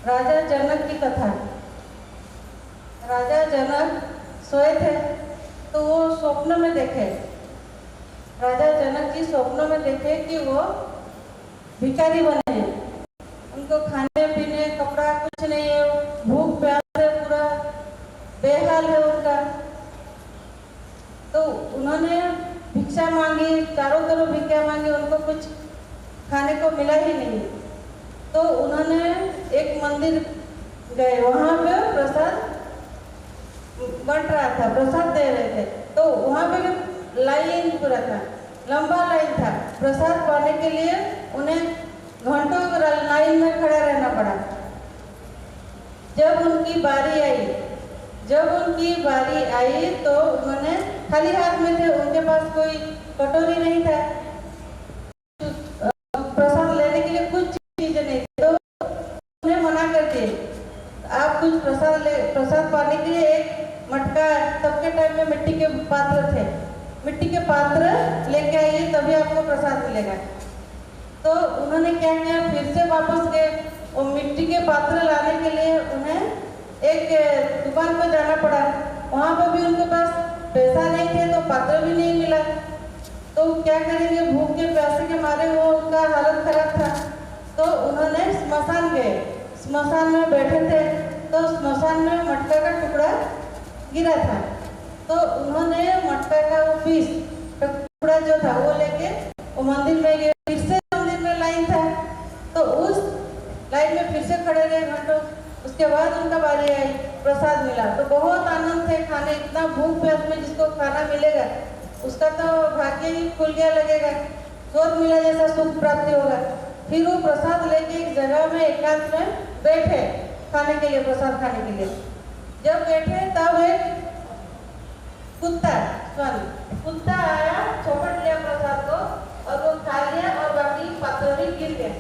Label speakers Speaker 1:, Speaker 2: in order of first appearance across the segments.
Speaker 1: राजा जनक की कथा। राजा जनक सोए थे तो वो स्वप्न में देखे, राजा जनक जी स्वप्न में देखे कि वो भिखारी बने हैं, उनको खाने पीने कपड़ा कुछ नहीं है, भूख प्यास से पूरा बेहाल है उनका। तो उन्होंने भिक्षा मांगी, चारों तरफ भिक्षा मांगी, उनको कुछ खाने को मिला ही नहीं। तो उन्होंने एक मंदिर गए, वहाँ पे प्रसाद बंट रहा था, प्रसाद दे रहे थे। तो वहाँ पे भी लाइन पूरा था, लंबा लाइन था। प्रसाद पाने के लिए उन्हें घंटों लाइन में खड़ा रहना पड़ा। जब उनकी बारी आई तो उन्होंने खाली हाथ में थे, उनके पास कोई कटोरी नहीं था, प्रसाद लेने के लिए कुछ चीजें नहीं थी। तो उन्हें मना कर दिए, आप कुछ प्रसाद पाने के लिए एक मटका, तब के टाइम में मिट्टी के पात्र थे, मिट्टी के पात्र लेके आइए तभी आपको प्रसाद मिलेगा। तो उन्होंने क्या किया, फिर से वापस गए, वो मिट्टी के पात्र लाने के लिए उन्हें एक दुकान पर जाना पड़ा। वहाँ पर भी उनके पास पैसा नहीं थे तो पात्र भी नहीं मिला। तो क्या करेंगे, भूख के प्यासे के मारे वो उनका हालत खराब था। तो उन्होंने स्मशान गए, स्मशान में बैठे थे तो स्मशान में मटका का टुकड़ा गिरा था। तो उन्होंने मटका का वो पीस टुकड़ा जो था वो लेके वो मंदिर में गए। फिर से मंदिर में लाइन था तो उस लाइन में फिर से खड़े रहे घंटों। उसके बाद उनका बारी आई, प्रसाद मिला तो बहुत आनंद थे खाने, इतना भूख प्यास में जिसको खाना मिलेगा उसका तो भाग्य ही खुल गया लगेगा, स्वर्ग मिला जैसा सुख प्राप्ति होगा। फिर वो प्रसाद लेके एक जगह में एकांत में बैठे खाने के लिए, प्रसाद खाने के लिए। जब बैठे तब एक कुत्ता आया, चौपट लिया प्रसाद को और वो खा लिया और बाकी पात्र भी गिर गया।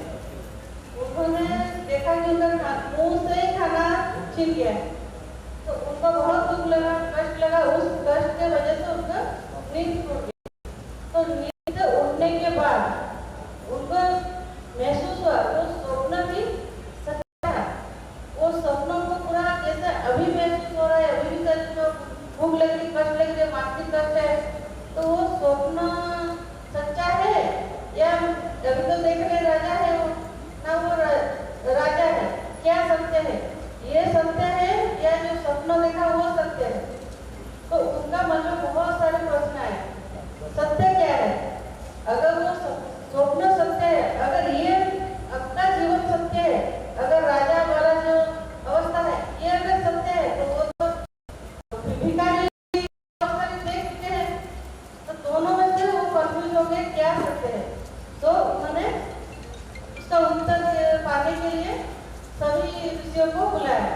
Speaker 1: उन्होंने देखा कि उनका मुंह से ही खाना छिन गया, तो उनको बहुत दुख लगा, कष्ट लगा। उस कष्ट के वजह से उनका नींद टूट गई। तो नींद उठने के बाद उनको महसूस हुआ वो स्वप्न भी सच्चा है। वो स्वप्नों को पूरा जैसे अभी महसूस हो रहा है, अभी भी शरीर में भूख लग रही, कष्ट लग रही, मानसिक कष्ट है, तो वो स्वप्न सच्चा है या अभी तो देख रहे राजा है वो ना, वो राजा है, क्या सत्य है, ये सत्य है या जो स्वप्न देखा वो सत्य है। तो उनका मन में बहुत सारे प्रश्न आए, सत्य क्या है? अगर वो स्वप्न सत्य है, अगर ये अपना जीवन सत्य है, अगर राजा वाला जो अवस्था है ये अगर सत्य है तो वो तो भिखारी अवस्था देख चुके हैं। तो दोनों में से वो कंफ्यूज हो गए क्या सत्य है। तो उन्होंने उसका उत्तर पाने के लिए सभी ऋषियों को बुलाया।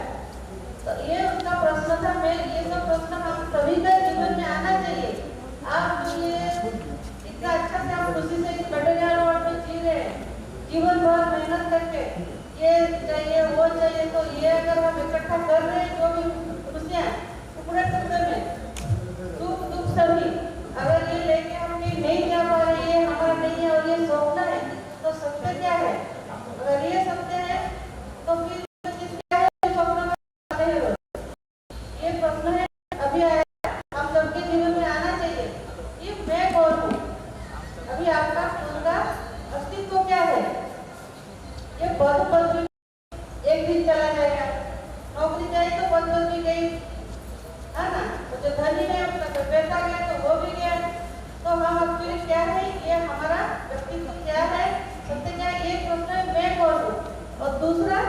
Speaker 1: तो ये उनका प्रश्न था। मैं ये सब प्रश्न हम सभी का जीवन में आना चाहिए। आप ये इतना अच्छा से आप खुशी से कटोरिया रोड में जी रहे हैं, जीवन भर मेहनत करके ये चाहिए वो चाहिए, तो ये अगर हम इकट्ठा कर रहे हैं जो भी खुशियाँ टुकड़े टुकड़े में सुख दुख सभी, अगर ये लेके हम नहीं जा पा रहे, ये हमारा नहीं है और ये स्वप्न है, तो सत्य क्या है? अगर ये सत्य है तो फिर क्या है स्वप्न में आते हैं? ये प्रश्न है अभी आया, हम सबके जीवन में आना चाहिए। ये मैं कौन हूँ? अभी आपका खुद का अस्तित्व क्या है? ये पद भी एक दिन चला जाएगा, नौकरी जाए तो पद भी गई है ना, तो जो धनी है उसका तो पैसा गया तो वो भी गया। तो हम अब फिर क्या है, ये हमारा व्यक्तित्व क्या है, सत्य क्या है? ये प्रश्न है मैं कौन हूँ। और दूसरा,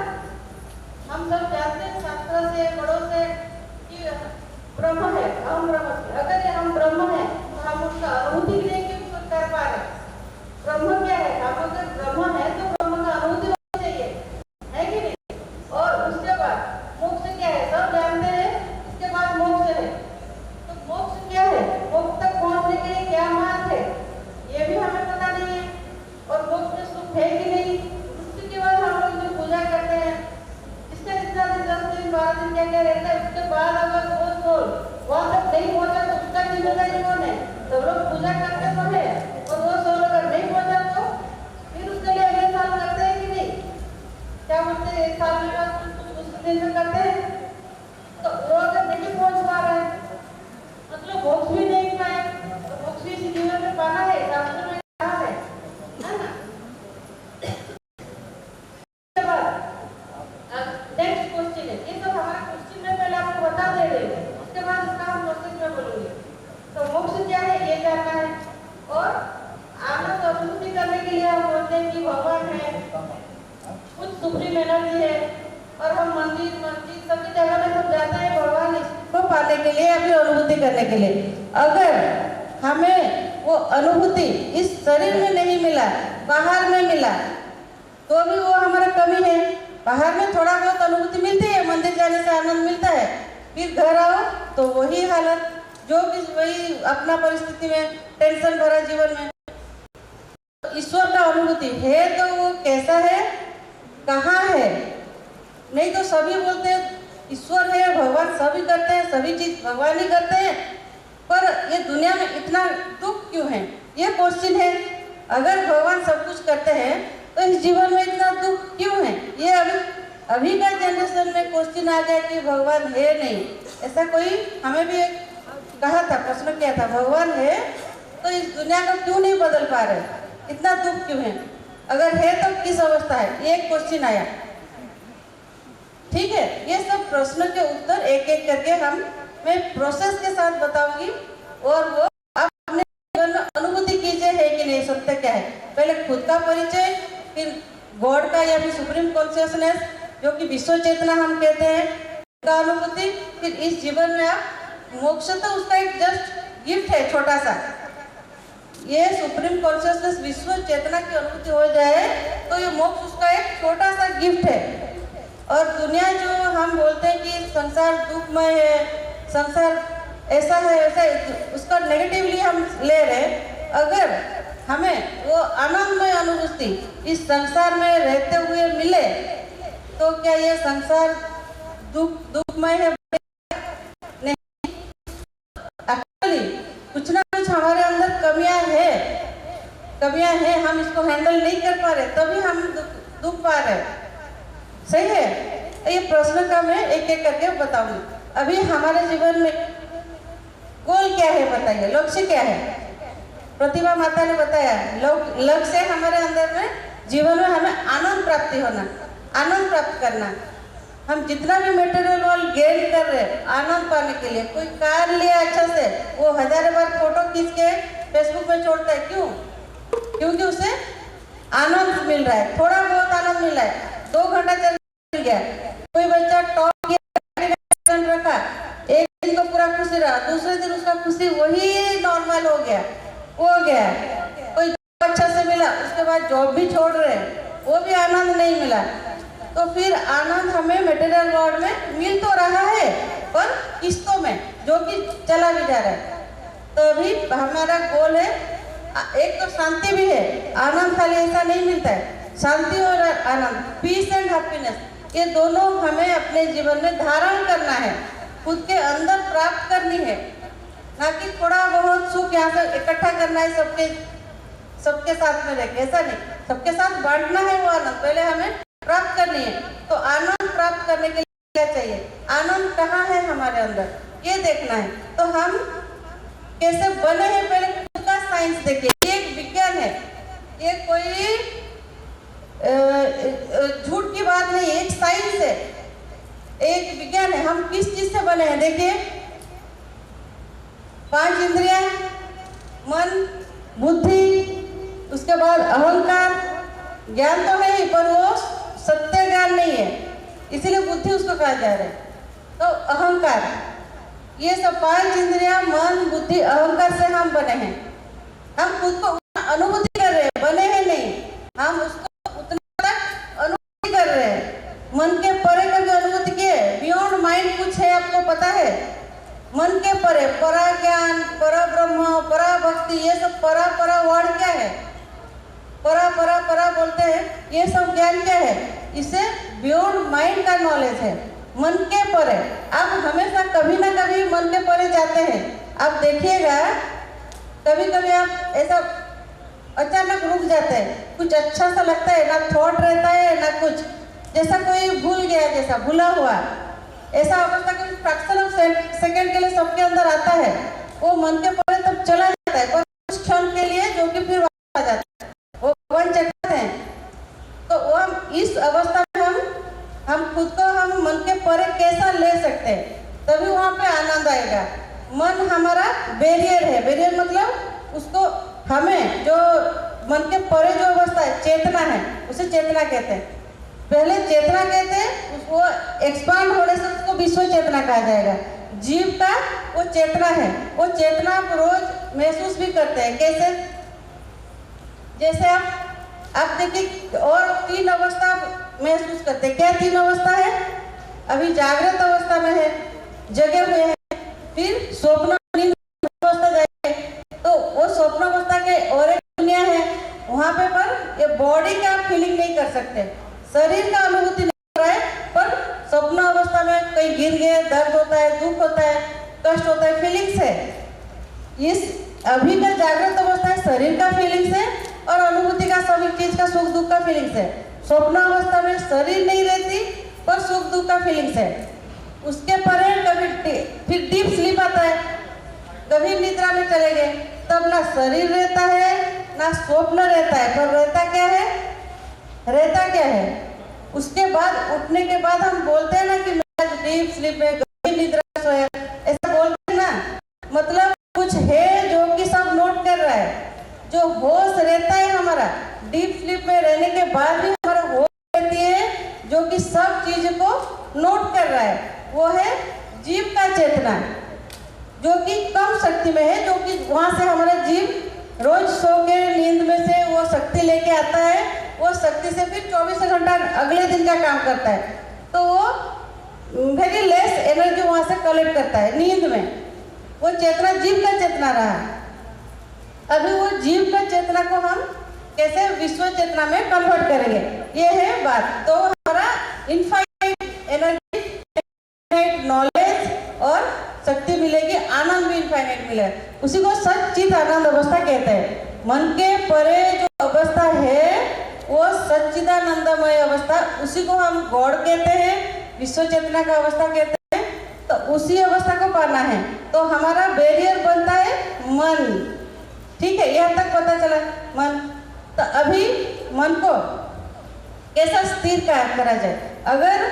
Speaker 1: हम सब जानते हैं शास्त्र से बड़ों से कि ब्रह्म है, हम ब्रह्म। अगर हम ब्रह्म है तो हम उसका अनुभूति नहीं कर पा रहे। ब्रह्म क्या है? हम अगर ब्रह्म है तो ब्रह्म का अनुभूति होनी चाहिए, है कि नहीं? और उसके बाद मोक्ष क्या है? सब जानते हैं, उसके बाद मोक्ष है। तो मोक्ष क्या है? मोक्ष तक पहुंचने के लिए क्या मार्ग है ये भी हमें पता नहीं है। और मोक्ष में सुख है कि नहीं, उसके बाद दिन क्या क्या रहता है, उसके बाद अगर वो सोल वहाँ तक नहीं पहुँचा तो उसका जिम्मेदारी कौन है? सब लोग पूजा करते तो है, और वो सोल अगर नहीं पहुँचा तो फिर उसके लिए अगले साल करते हैं कि नहीं? क्या बोलते हैं, एक साल में बाद उस दिन में करते हैं, तो वो अगर नहीं पहुँच पा रहा है मतलब मोक्ष भी नहीं पाए, तो मोक्ष भी इसी जीवन में पाना है, शास्त्र में कहा है ना? इसके बाद नेक्स्ट क्वेश्चन है, ये सब हमारा क्वेश्चन में पहले आपको बता दे रहे हैं, उसके बाद उसका हम प्रोसेस में बोलेंगे। तो मोक्ष क्या है ये जानना है, और आनंद अनुभूति करने के लिए हम बोलते हैं कि भगवान है, कुछ सुप्रीम एनर्जी है, और हम मंदिर मस्जिद सभी जगह में सब जाते हैं भगवान को पाने के लिए या फिर अनुभूति करने के लिए। अगर हमें वो अनुभूति इस शरीर में नहीं मिला, बाहर में मिला, तो भी वो हमारा कमी है। बाहर में थोड़ा बहुत अनुभूति मिलती है, मंदिर जाने से आनंद मिलता है, फिर घर आओ तो वही हालत, जो भी वही अपना परिस्थिति में, टेंशन भरा जीवन में। ईश्वर का अनुभूति है तो वो कैसा है, कहाँ है? नहीं तो सभी बोलते हैं ईश्वर है, भगवान सभी करते हैं, सभी चीज भगवान ही करते हैं, पर ये दुनिया में इतना दुख क्यों है, ये क्वेश्चन है। अगर भगवान सब कुछ करते हैं तो इस जीवन में इतना दुख क्यों है? ये अभी का जनरेशन में क्वेश्चन आ गया कि भगवान है नहीं। ऐसा कोई हमें भी एक कहा था, प्रश्न किया था, भगवान है तो इस दुनिया को क्यों नहीं बदल पा रहे, इतना दुख क्यों है? अगर है तो किस अवस्था है, ये एक क्वेश्चन आया। ठीक है, ये सब प्रश्नों के उत्तर एक एक करके मैं प्रोसेस के साथ बताऊंगी, और वो आप अपने जीवन में अनुभूति कीजिए है कि नहीं, सत्य क्या है। पहले खुद का परिचय, फिर गॉड का या फिर सुप्रीम कॉन्शियसनेस जो कि विश्व चेतना हम कहते हैं, का अनुभूति, फिर इस जीवन में आप मोक्ष तो उसका एक जस्ट गिफ्ट है छोटा सा। ये सुप्रीम कॉन्शियसनेस विश्व चेतना की अनुभूति हो जाए तो ये मोक्ष उसका एक छोटा सा गिफ्ट है। और दुनिया जो हम बोलते हैं कि संसार दुखमय है, संसार ऐसा है वैसा है, उसका नेगेटिवली हम ले रहे। अगर हमें वो आनंदमय अनुभूति इस संसार में रहते हुए मिले तो क्या ये संसार दुखमय है? नहीं, एक्चुअली कुछ ना कुछ हमारे अंदर कमियां हैं, हम इसको हैंडल नहीं कर पा रहे, तभी हम दुख पा रहे। सही है? ये प्रश्न का मैं एक एक करके बताऊंगी। अभी हमारे जीवन में गोल क्या है बताइए, लक्ष्य क्या है? प्रतिभा माता ने बताया लक्ष्य हमारे अंदर में जीवन में हमें आनंद प्राप्ति होना, आनंद प्राप्त करना। हम जितना भी मटेरियल वर्ल्ड गेन कर रहे हैं आनंद पाने के लिए, कोई कार लिया अच्छा से, वो हजारों बार फोटो खींच के फेसबुक में छोड़ता है, क्यों? क्योंकि उसे आनंद मिल रहा है, थोड़ा बहुत आनंद मिल रहा है, 2 घंटा चल गया। कोई बच्चा टॉप रखा, एक दिन को पूरा खुशी रहा, दूसरे दिन उसका खुशी वही नॉर्मल हो गया। कोई जॉब अच्छा से मिला, उसके बाद जॉब भी छोड़ रहे, वो भी आनंद नहीं मिला। तो फिर आनंद हमें मटेरियल वर्ल्ड में मिल तो रहा है, पर किस्तों में, जो कि चला भी जा रहा है। तो अभी हमारा गोल है, एक तो शांति भी है, आनंद खाली ऐसा नहीं मिलता है, शांति और आनंद, पीस एंड हैप्पीनेस, ये दोनों हमें अपने जीवन में धारण करना है, खुद के अंदर प्राप्त करनी है, ना कि थोड़ा बहुत सुख यहाँ से इकट्ठा करना है सबके साथ में रहकर। ऐसा नहीं, सबके साथ बांटना है वो आनंद, पहले हमें प्राप्त करनी है। तो आनंद प्राप्त करने के लिए क्या चाहिए, आनंद कहाँ है हमारे अंदर, ये देखना है। तो हम कैसे बने हैं, पहले खुद का साइंस देखिए। ये एक विज्ञान है, ये कोई झूठ की बात नहीं, एक साइंस है, एक विज्ञान है। हम किस चीज से बने हैं देखिए, 5 इंद्रियां, मन, बुद्धि, उसके बाद अहंकार, ज्ञान तो है ही पर वो सत्य ज्ञान नहीं है, इसीलिए बुद्धि उसको कहा जा रहा है। तो अहंकार, ये सब 5 इंद्रियां, मन, बुद्धि, अहंकार से हम बने हैं। हम खुद को अनुभूति कर रहे हैं, बने हैं नहीं, हम उसको उतना तक अनुभूति कर रहे हैं। मन के परे का भी अनुभूति किए, बियॉन्ड माइंड कुछ है, आपको पता है? मन के परे परा ज्ञान, परा ब्रह्म, परा भक्ति, ये सब परा वर्ड क्या है? परा बोलते हैं, ये सब ज्ञान क्या है? इसे बियॉन्ड माइंड का नॉलेज है। मन के परे। आप हमेशा कभी ना कभी मन के परे जाते हैं। आप देखिएगा कभी कभी आप ऐसा अचानक रुक जाते हैं, कुछ अच्छा सा लगता है, ना थॉट रहता है ना कुछ, जैसा कोई भूल गया, जैसा भूला हुआ, ऐसा अवस्था कोई फ्रैक्शन ऑफ सेकंड के लिए सबके अंदर आता है। वो मन के परे तब चला जाता है, पर कुछ क्षण के लिए, जो कि फिर वापस आ जाता है, वो वन चक्कर है। तो वो हम इस अवस्था में हम खुद को हम मन के परे कैसा ले सकते हैं, तभी वहाँ पे आनंद आएगा। मन हमारा बैरियर है। बैरियर मतलब उसको हमें जो मन के परे जो अवस्था है, चेतना है, उसे चेतना कहते हैं। पहले चेतना कहते हैं, उसको एक्सपांड होने से उसको विश्व चेतना कहा जाएगा। जीव का वो चेतना है। वो चेतना आप रोज महसूस भी करते हैं। कैसे? जैसे आप देखिए, और 3 अवस्था आप महसूस करते हैं। क्या 3 अवस्था है? अभी जागृत अवस्था में है, जगे हुए हैं, फिर स्वप्न अवस्था जाएंगे, तो वो स्वप्न अवस्था के और एक दुनिया है, वहाँ पे पर ये बॉडी का आप फीलिंग नहीं कर सकते, शरीर का अनुभूति नहीं कर रहा है, पर स्वप्न अवस्था में कहीं गिर गए, दर्द होता है, दुख होता है, कष्ट होता है, फीलिंग्स है। इस अभी का जागृत अवस्था है, शरीर का फीलिंग्स है और अनुभूति का, सभी चीज का, सुख दुख का फीलिंग्स है। स्वप्न अवस्था में शरीर नहीं रहती पर सुख दुख का फीलिंग्स है। उसके परे कभी फिर डीप स्लीप आता है, कभी निद्रा में चले गए, तब ना शरीर रहता है ना स्वप्न रहता है, पर रहता क्या है? रहता क्या है? उसके बाद उठने के बाद हम बोलते हैं ना कि मैं डीप स्लीप में गहरी निद्रा में सोया, ऐसा बोलते हैं ना, मतलब कुछ है जो कि सब नोट कर रहा है। जो होश रहता है हमारा डीप स्लीप में रहने के बाद भी हमारा होश रहती है, जो कि सब चीज को नोट कर रहा है, वो है जीव का चेतना, जो कि कम शक्ति में है, जो कि वहां से हमारा जीव रोज सो के नींद में से वो शक्ति लेके आता है। वो शक्ति से फिर 24 घंटा अगले दिन का काम करता है, तो वो वेरी लेस एनर्जी वहां से कलेक्ट करता है नींद में। वो चेतना जीव का चेतना रहा। अभी वो जीव का चेतना को हम कैसे विश्व चेतना में कन्वर्ट करेंगे, ये है बात। तो हमारा इनफाइनाइट एनर्जी, इनफाइनाइट नॉलेज और शक्ति मिलेगी, आनंद भी इनफाइनाइट मिलेगा। उसी को सच्चित आनंद अवस्था कहते हैं। मन के परे जो अवस्था है वो सच्चिदानंदमय अवस्था, उसी को हम गॉड कहते हैं, विश्व चेतना का अवस्था कहते हैं। तो उसी अवस्था को पाना है, तो हमारा बैरियर बनता है मन। ठीक है, यहाँ तक पता चला मन। तो अभी मन को कैसा स्थिर करा जाए? अगर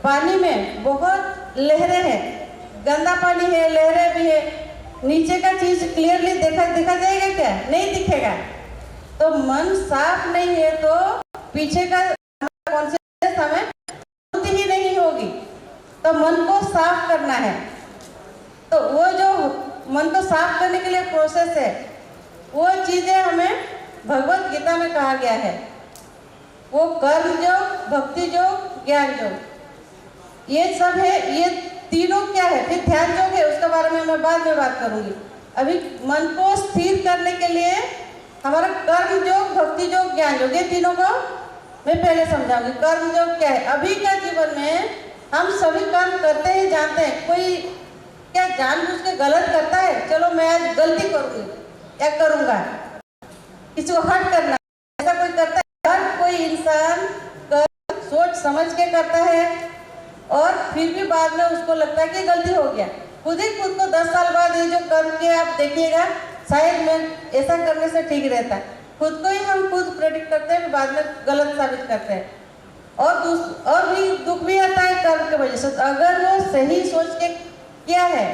Speaker 1: पानी में बहुत लहरें हैं, गंदा पानी है, लहरें भी है, नीचे का चीज क्लियरली देखा जाएगा क्या? नहीं दिखेगा। तो मन साफ नहीं है तो पीछे का कॉन्शियसनेस हमें होती ही नहीं होगी। तो मन को साफ करना है। तो वो जो मन को साफ करने के लिए प्रोसेस है, वो चीजें हमें भगवत गीता में कहा गया है। वो कर्म योग, भक्ति योग, ज्ञान योग, ये सब है। ये तीनों क्या है? फिर ध्यान योग है, उसके बारे में मैं बाद में बात करूंगी। अभी मन को स्थिर करने के लिए हमारा कर्म योग, भक्ति योग, ज्ञान योग, ये तीनों को मैं पहले समझाऊंगी। कर्म योग क्या है? अभी का जीवन में हम सभी कर्म करते हैं, जानते हैं। कोई क्या जानबूझ के गलत करता है? चलो मैं आज गलती करूंगी या करूंगा, किसी को हर्ट करना, ऐसा कोई करता है? हर कोई इंसान कर्म सोच समझ के करता है और फिर भी बाद में उसको लगता है कि गलती हो गया। खुद को 10 साल बाद ये जो कर्म किया आप देखिएगा, शायद मैं ऐसा करने से ठीक रहता है। खुद को ही हम खुद प्रेडिक्ट करते हैं, बाद में गलत साबित करते हैं और भी दुख भी आता है कर्म की वजह से। तो अगर वो सही सोच के किया है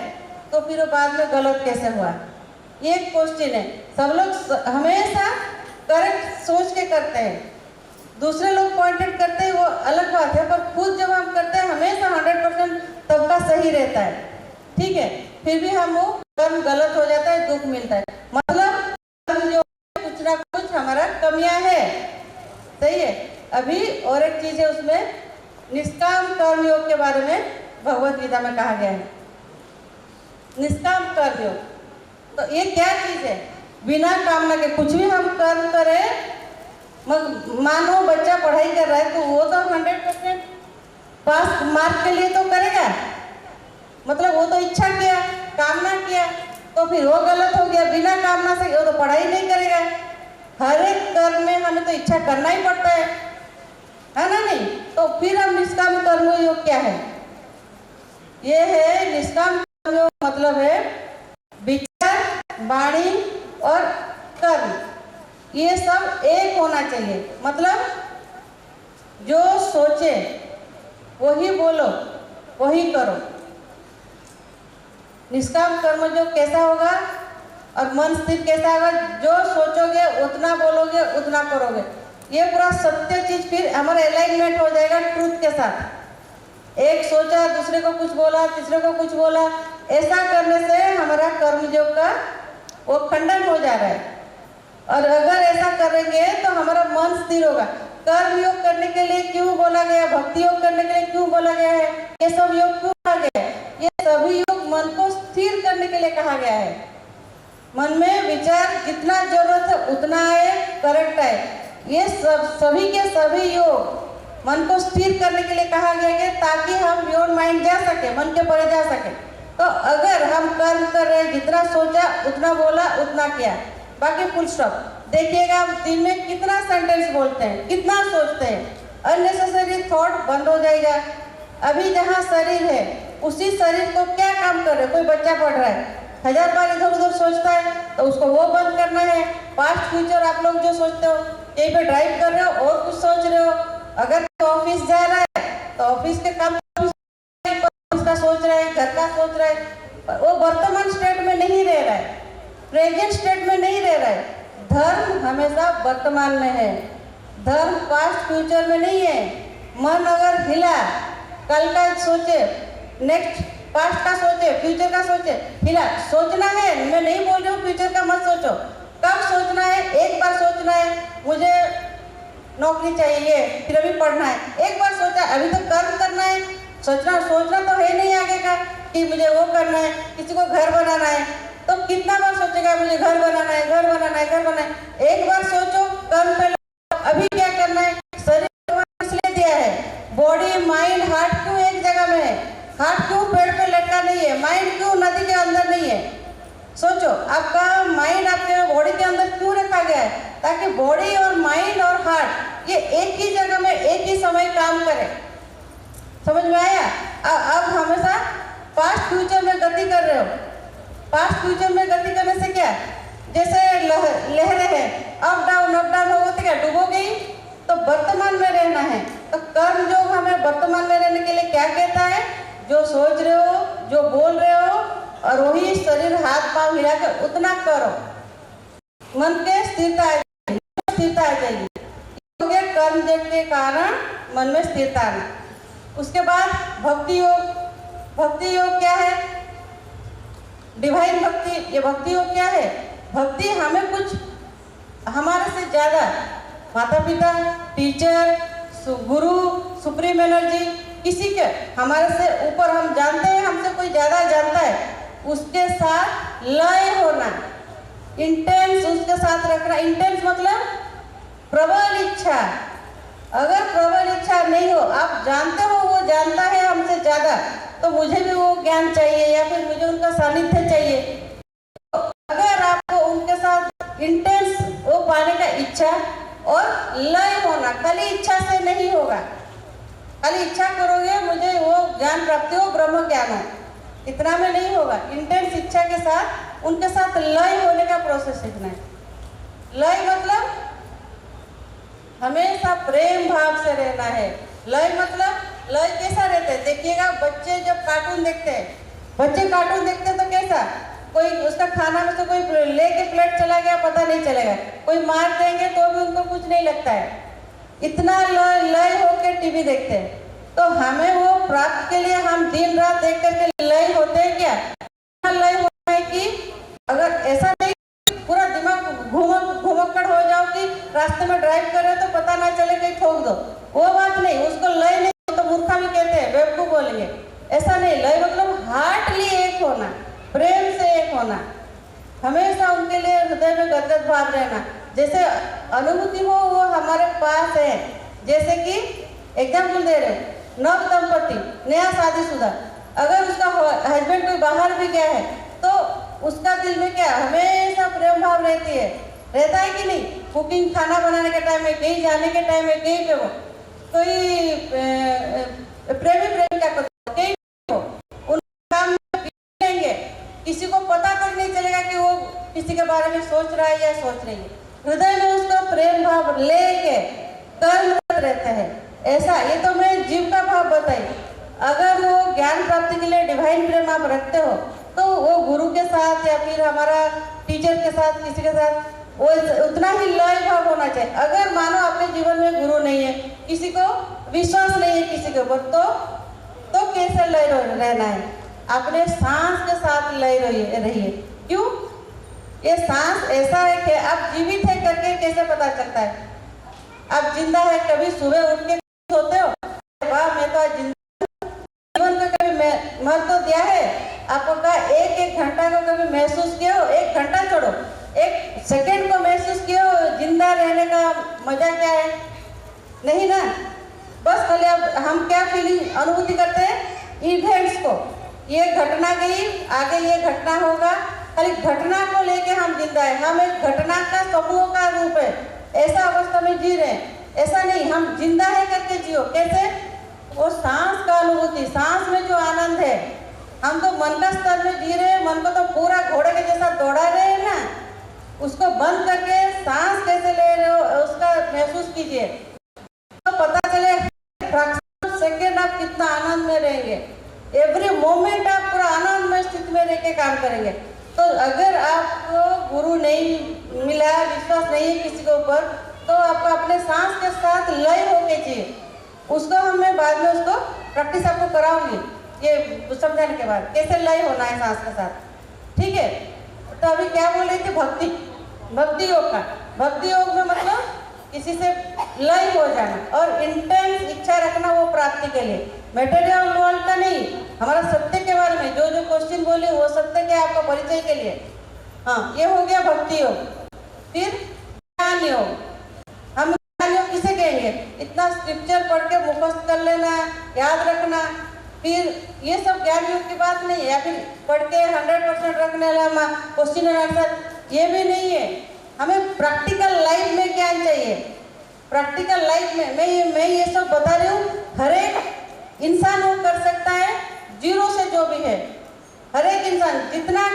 Speaker 1: तो फिर वो बाद में गलत कैसे हुआ? ये एक क्वेश्चन है। सब लोग हमेशा करेक्ट सोच के करते हैं, दूसरे लोग पॉइंटेड करते हैं वो अलग बात है, पर खुद जब हम करते हैं हमेशा 100% सबका सही रहता है। ठीक है, फिर भी हम वो कर्म गलत हो जाता है, दुख मिलता है। मतलब कर्म जो कुछ ना कुछ हमारा कमियां है, सही है। अभी और एक चीज है, उसमें निष्काम कर्म योग के बारे में भगवत गीता में कहा गया है। निष्काम कर्म योग, तो ये क्या चीज है? बिना कामना के कुछ भी हम कर्म करें। मानो बच्चा पढ़ाई कर रहा है तो वो तो 100% पास मार्क के लिए तो करेगा, मतलब वो तो इच्छा किया, कामना किया, तो फिर वो गलत हो गया। बिना कामना से वो तो पढ़ाई नहीं करेगा। हर एक कर्म में हमें तो इच्छा करना ही पड़ता है ना नहीं? तो फिर हम निष्काम कर्मयोग क्या है? ये है निष्काम कर्मयोग, मतलब है विचार, वाणी और कर्म, ये सब एक होना चाहिए। मतलब जो सोचे वही बोलो, वही करो। निष्काम कर्मयोग कैसा होगा और मन स्थिर कैसा होगा? जो सोचोगे उतना बोलोगे, उतना करोगे। ये पूरा सत्य चीज फिर हमारा अलाइनमेंट हो जाएगा ट्रूथ के साथ। एक सोचा, दूसरे को कुछ बोला, तीसरे को कुछ बोला, ऐसा करने से हमारा कर्मयोग का वो खंडन हो जा रहा है। और अगर ऐसा करेंगे तो हमारा मन स्थिर होगा। कर्म योग करने के लिए क्यों बोला गया, भक्ति योग करने के लिए क्यों बोला गया है, ये सब योग क्यों कहा गया है? ये सभी योग मन को स्थिर करने के लिए कहा गया है। मन में विचार जितना जरूरत है उतना है, करेक्ट है। ये सभी के सभी योग मन को स्थिर करने के लिए कहा गया है, ताकि हम बियॉन्ड माइंड जा सके, मन के परे जा सके। तो अगर हम कर्म कर रहे हैं, जितना सोचा उतना बोला, उतना किया, बाकी फुल स्टॉप। देखिएगा हम दिन में कितना सेंटेंस बोलते हैं, कितना सोचते हैं, अननेसेसरी थॉट बंद हो जाएगा। अभी जहाँ शरीर है उसी शरीर को क्या काम कर रहे हैं? कोई बच्चा पढ़ रहा है, 1000 बार इधर उधर सोचता है, तो उसको वो बंद करना है। पास्ट फ्यूचर आप लोग जो सोचते हो, कहीं पे ड्राइव कर रहे हो और कुछ सोच रहे हो, अगर ऑफिस जा रहा है तो ऑफिस के काम का सोच रहा है, घर का सोच रहा है, वो वर्तमान स्टेट में नहीं रह रहा है, प्रेजेंट स्टेट में नहीं रह रहा है। धर्म हमेशा वर्तमान में है, धर्म पास्ट फ्यूचर में नहीं है। मन अगर हिला, कल का सोचे, नेक्स्ट पास्ट का सोचे, फ्यूचर का सोचे, हिला, सोचना है। मैं नहीं बोल रही हूँ फ्यूचर का मत सोचो, कब सोचना है? एक बार सोचना है मुझे नौकरी चाहिए, फिर अभी पढ़ना है, एक बार सोचा, अभी तो कर्म करना है। सोचना तो है नहीं आगे का कि मुझे वो करना है, किसी को घर बनाना है, तो कितना बार सोचेगा मुझे घर बनाना है, घर बनाना है, घर बनाना है। एक बार सोचो, कर्म पे अभी क्या करना है? शरीर को इसलिए दिया है, बॉडी माइंड हार्ट क्यों एक जगह में है? हार्ट क्यों पेड़ पे लटका नहीं है? माइंड क्यों नदी के अंदर नहीं है? सोचो, आपका माइंड आपके बॉडी के अंदर क्यों रखा गया है? ताकि बॉडी और माइंड और हार्ट ये एक ही जगह में एक ही समय काम करे। समझ में आया? अब हमेशा पास्ट फ्यूचर में गति कर रहे हो। पास्ट फ्यूचर में गति करने से क्या, जैसे लहरें हैं, अप डाउन हो तो क्या डूबोगे ही? तो वर्तमान में रहना है। तो कर्म जो हमें वर्तमान में रहने के लिए क्या कहता है? जो सोच रहे हो, जो बोल रहे हो, और वही शरीर हाथ पांव हिलाकर उतना करो। मन के स्थिरता आ जाएगी। कर्म जग के कारण मन में स्थिरता आना। उसके बाद भक्ति योग। भक्ति योग क्या है? डिवाइन भक्ति। ये भक्ति योग क्या है? भक्ति हमें कुछ हमारे से ज्यादा माता पिता, टीचर, गुरु, सुप्रीम एनर्जी, किसी के हमारे से ऊपर हम जानते हैं, हमसे कोई ज्यादा जानता है, उसके साथ लय होना, इंटेंस उसके साथ रखना। इंटेंस मतलब प्रबल इच्छा। अगर प्रबल इच्छा नहीं हो, आप जानते हो वो जानता है हमसे ज्यादा, तो मुझे भी वो ज्ञान चाहिए या फिर मुझे उनका सानिध्य चाहिए। तो अगर आपको उनके साथ इंटेंस वो पाने का इच्छा और लय होना, खाली इच्छा से नहीं होगा। खाली इच्छा करोगे मुझे वो ज्ञान प्राप्ति हो, ब्रह्म ज्ञान हो, इतना में नहीं होगा। इंटेंस इच्छा के साथ उनके साथ लय होने का प्रोसेस सीखना है। लय मतलब हमेशा प्रेम भाव से रहना है। लय मतलब लय कैसा रहता है? देखिएगा बच्चे जब कार्टून देखते हैं, बच्चे कार्टून देखते हैं तो कैसा, कोई उसका खाना में से कोई लेके प्लेट चला गया पता नहीं चलेगा, कोई मार देंगे तो भी उनको कुछ नहीं लगता है, इतना लय होकर टीवी देखते हैं। तो हमें वो प्राप्त के लिए हम दिन रात देख करके लय होते हैं क्या? लय होता है कि अगर ऐसा नहीं पूरा दिमाग घुमक्कड़ हो जाओ कि रास्ते में ड्राइव कर रहे हो तो पता ना चले कहीं ठोक दो, वो बात नहीं, उसको लय नहीं तो मूर्खा भी कहते हैं, बेवकूफ बोलेंगे। ऐसा नहीं, लय मतलब हार्टली एक होना, प्रेम से एक होना, हमेशा उनके लिए हृदय में गदगद भाव रहना। जैसे अनुभूति हो वो हमारे पास है। जैसे कि एग्जाम्पल दे रहे,
Speaker 2: नव दंपति, नया शादीशुदा, अगर उसका हस्बैंड कोई बाहर भी गया है तो उसका दिल में क्या हमेशा प्रेम भाव रहती है, रहता है कि नहीं? कुकिंग, खाना बनाने के टाइम में, कहीं जाने के टाइम में, कहीं पे वो कोई प्रेमी प्रेमिका को कहीं हो उन काम में लेंगे, किसी को पता तक नहीं चलेगा कि वो किसी के बारे में सोच रहा है या सोच रही है। हृदय में उसका प्रेम भाव लेके कर्मरत रहता है। ऐसा, ये तो मैं जीव का भाव बताई। अगर वो ज्ञान प्राप्ति के लिए डिवाइन प्रेम आप रखते हो तो वो गुरु के साथ या फिर हमारा टीचर के साथ, किसी के साथ वो उतना ही लय भाव होना चाहिए। अगर मानो आपके जीवन में गुरु नहीं है, किसी को विश्वास नहीं है किसी के ऊपर, तो कैसे लय रहना है? अपने सांस के साथ लय रहिए। क्यों? ये सांस ऐसा है कि आप जीवित है करके कैसे पता चलता है? आप जिंदा है, कभी सुबह उठ के सोते हो, वाह मैं तो आज जिंदा, जीवन को कभी महत्व तो दिया है? आपको कहा एक घंटा को कभी महसूस किया हो? एक घंटा छोड़ो, एक सेकंड को महसूस किया हो जिंदा रहने का मजा क्या है? नहीं ना। बस खाली अब हम क्या फीलिंग, अनुभूति करते हैं इवेंट्स को, ये घटना गई, आगे ये घटना होगा, खाली घटना को लेके हम जिंदा है। हम एक घटना का समूह का रूप है, ऐसा अवस्था में जी रहे हैं। ऐसा नहीं, हम जिंदा है करके जियो। कैसे? वो सांस का अनुभूति, सांस में जो आनंद है। हम तो मन का स्तर में जी रहे हैं, मन को तो पूरा घोड़े के जैसा दौड़ा रहे हैं ना, उसको बंद करके सांस कैसे ले रहे हो उसका महसूस कीजिए, तो पता चले फ्रैक्शन सेकेंड आप कितना आनंद में रहेंगे। एवरी मोमेंट आप पूरा आनंद में स्थिति में रह के काम करेंगे। तो अगर आपको गुरु नहीं मिला, विश्वास नहीं है किसी के ऊपर, तो आपको अपने सांस के साथ लय होके चाहिए। उसको मैं बाद में उसको प्रैक्टिस आपको कराऊंगी, ये समझाने के बाद कैसे लय होना है सांस के साथ। ठीक है? तो अभी क्या बोल रही थी? भक्ति योग का। भक्ति योग में मतलब किसी से लय हो जाना और इंटेंस इच्छा रखना वो प्राप्ति के लिए, मटेरियल वर्ल्ड का नहीं, हमारा सत्य के बारे में जो क्वेश्चन बोले वो सत्य के आपका परिचय के लिए। हाँ, ये हो गया भक्ति योग। फिर ज्ञान योग। हम ज्ञान योग किसे कहेंगे? इतना स्क्रिप्चर पढ़ के मुखस्त कर लेना, याद रखना, फिर ये सब ज्ञान योग की बात नहीं है। या फिर पढ़ के 100% रखने वाला क्वेश्चन आंसर, ये भी नहीं है। हमें प्रैक्टिकल लाइफ में ज्ञान चाहिए। प्रैक्टिकल लाइफ में मैं ये सब बता रही हूँ, हर एक इंसान वो कर सकता है, जीरो से जो भी है। हर एक इंसान, जितना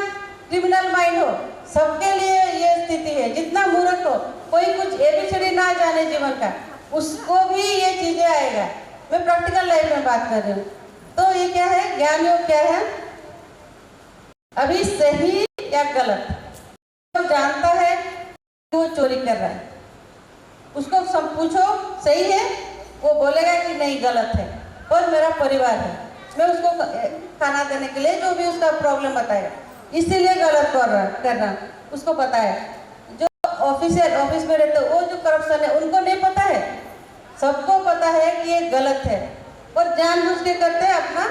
Speaker 2: क्रिमिनल माइंड हो, सबके लिए ये स्थिति है। जितना मूर्ख हो, कोई कुछ एबीसीडी ना जाने जीवन का, उसको भी ये चीजें आएगा। मैं प्रैक्टिकल लाइफ में बात कर रही हूँ। तो ये क्या है? ज्ञान योग क्या है? अभी सही या गलत तो जानता है कि वो चोरी कर रहा है, उसको सब पूछो सही है, वो बोलेगा कि नहीं गलत है, और मेरा परिवार है, मैं उसको खाना देने के लिए जो भी उसका प्रॉब्लम बताएगा, इसीलिए गलत कर रहा हूँ, उसको पता है। जो ऑफिस में रहते वो जो करप्शन है उनको नहीं पता है, सबको पता है कि ये गलत है, और जानबूझ के करते हैं, अपना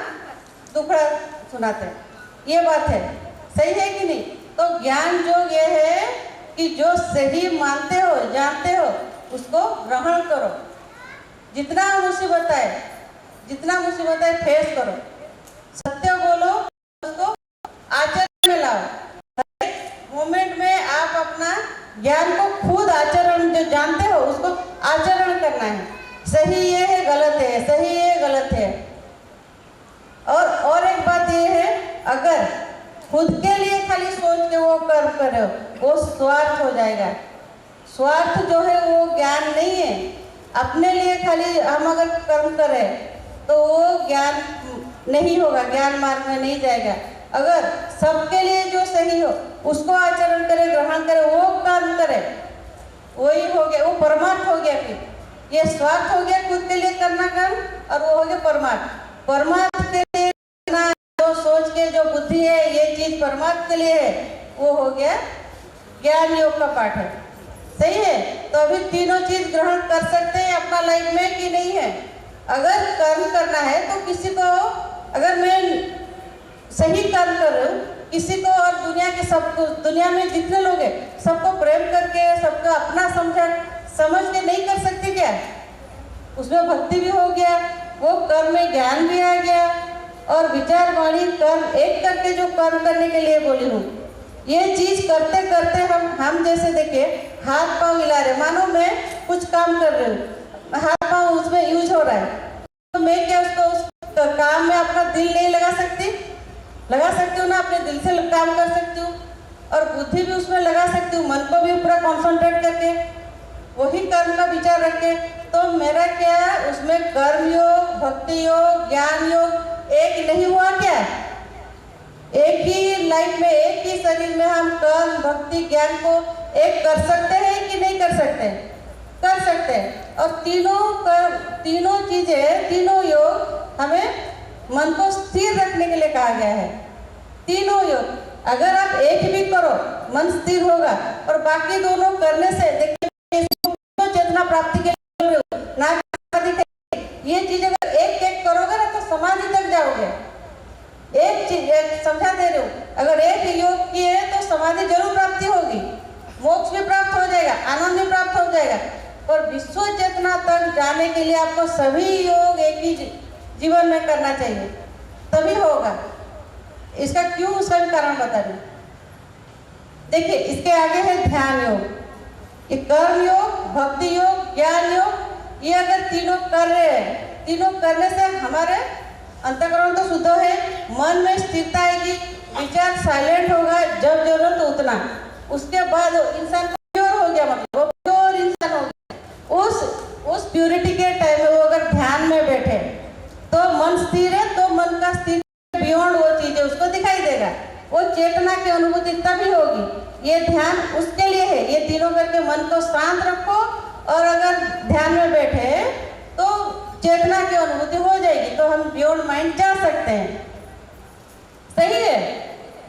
Speaker 2: दुखड़ा सुनाते हैं। ये बात है, सही है कि नहीं? तो ज्ञान योग ये है कि जो सही मानते हो, जानते हो, उसको ग्रहण करो। जितना मुसीबत है फेस करो, सत्य बोलो, उसको आचरण में लाओ। हर एक मोमेंट में आप अपना ज्ञान को खुद आचरण, जो जानते हो उसको आचरण करना है। सही ये है, गलत है, सही है, गलत है। और एक बात ये है, अगर खुद के लिए खाली सोच के वो कर्म कर रहे हो, वो स्वार्थ हो जाएगा। स्वार्थ जो है वो ज्ञान नहीं है। अपने लिए खाली हम अगर कर्म करें तो वो ज्ञान नहीं होगा, ज्ञान मार्ग में नहीं जाएगा। अगर सबके लिए जो सही हो उसको आचरण करे, ग्रहण करे, वो कर्म करे, वही हो गया, वो परमार्थ हो गया। फिर ये स्वार्थ हो गया, खुद के लिए करना कर्म, और वो हो गया परमार्थ। परमार्थ के लिए जो सोच के जो बुद्धि है, ये चीज परमार्थ के लिए है, वो हो गया ज्ञान योग का पाठ है। सही है? तो अभी तीनों चीज ग्रहण कर सकते हैं अपना लाइफ में कि नहीं है? अगर कर्म करना है तो किसी को, अगर मैं सही कर्म कर रही हूँ, किसी को और दुनिया के सबको, दुनिया में जितने लोग हैं सबको प्रेम करके, सबको अपना समझ के नहीं कर सकते क्या? उसमें भक्ति भी हो गया, वो कर्म में ज्ञान भी आ गया और विचार वाणी कर्म एक करके जो कर्म करने के लिए बोली हूँ, ये चीज करते करते हम जैसे देखिए हाथ पांव हिला रहे, मानो मैं कुछ काम कर रही हूँ, हाथ पांव उसमें यूज हो रहा है, तो मैं क्या उसको उस काम में अपना दिल नहीं लगा सकती? लगा सकती हूँ ना, अपने दिल से काम कर सकती हूँ और बुद्धि भी उसमें लगा सकती हूँ, मन को भी पूरा कॉन्सेंट्रेट करके वही कर्म का विचार रख के। तो मेरा क्या उसमें कर्म योग, भक्ति योग, ज्ञान योग एक नहीं हुआ क्या? एक ही लाइफ में, एक ही शरीर में हम कर्म, भक्ति, ज्ञान को एक कर सकते हैं कि नहीं कर सकते? कर सकते हैं। और तीनों चीजें, तीनों योग हमें मन को स्थिर रखने के लिए कहा गया है। तीनों योग अगर आप एक भी करो मन स्थिर होगा, और बाकी दोनों करने से देखिए चेतना प्राप्ति के लिए ना ये चीज अगर एक एक करोगे ना तो समाधि तक जाओगे। एक चीज समझा दे रही हूँ, अगर एक योग किए तो समाधि जरूर प्राप्ति होगी, मोक्ष भी प्राप्त हो जाएगा, आनंद भी प्राप्त हो जाएगा। और विश्व चेतना तक जाने के लिए आपको सभी योग एक ही जीवन में करना चाहिए, तभी होगा। इसका क्यों, उसका भी कारण बता रही। देखिए इसके आगे है ध्यान योग, ये कर्म योग, भक्ति योग, ज्ञान योग, ये अगर तीनों कर रहे हैं, तीनों करने से हमारे अंतःकरण तो शुद्ध है, मन में स्थिरता आएगी, विचार साइलेंट होगा, जब जरूरत उतना, उसके बाद इंसान प्योर हो गया, मतलब वो प्योर इंसान हो गया। उस प्योरिटी के टाइम में वो अगर ध्यान में बैठे तो मन स्थिर है, तो मन का स्थिर बियॉन्ड वो चीजें उसको दिखाई देगा, वो चेतना की अनुभूति तभी होगी। ये ध्यान उसके लिए है, ये तीनों करके मन को शांत रखो और अगर ध्यान में बैठे तो चेतना की अनुभूति हो जाएगी, तो हम बियॉन्ड माइंड जा सकते हैं। सही है?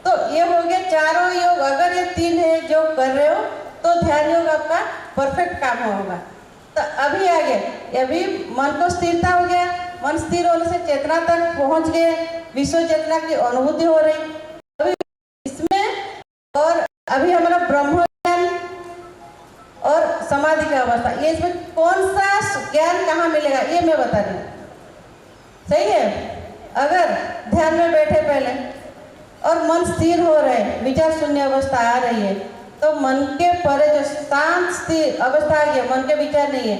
Speaker 2: तो ये हो गए चारों योग। अगर ये तीन है जो कर रहे हो तो ध्यान योग आपका परफेक्ट काम होगा। तो अभी आगे, अभी मन को स्थिरता हो गया, मन स्थिर होने से चेतना तक पहुंच गए, विश्व चेतना की अनुभूति हो रही। अभी इसमें और अभी हमारा ब्रह्म ज्ञान और समाधि की अवस्था, ये इसमें कौन सा ज्ञान कहाँ मिलेगा ये मैं बता रही हूँ। सही है? अगर ध्यान में बैठे पहले और मन स्थिर हो रहे, विचार शून्य अवस्था आ रही है, तो मन के परे जो शांत स्थिर अवस्था आ गया, मन के विचार नहीं है,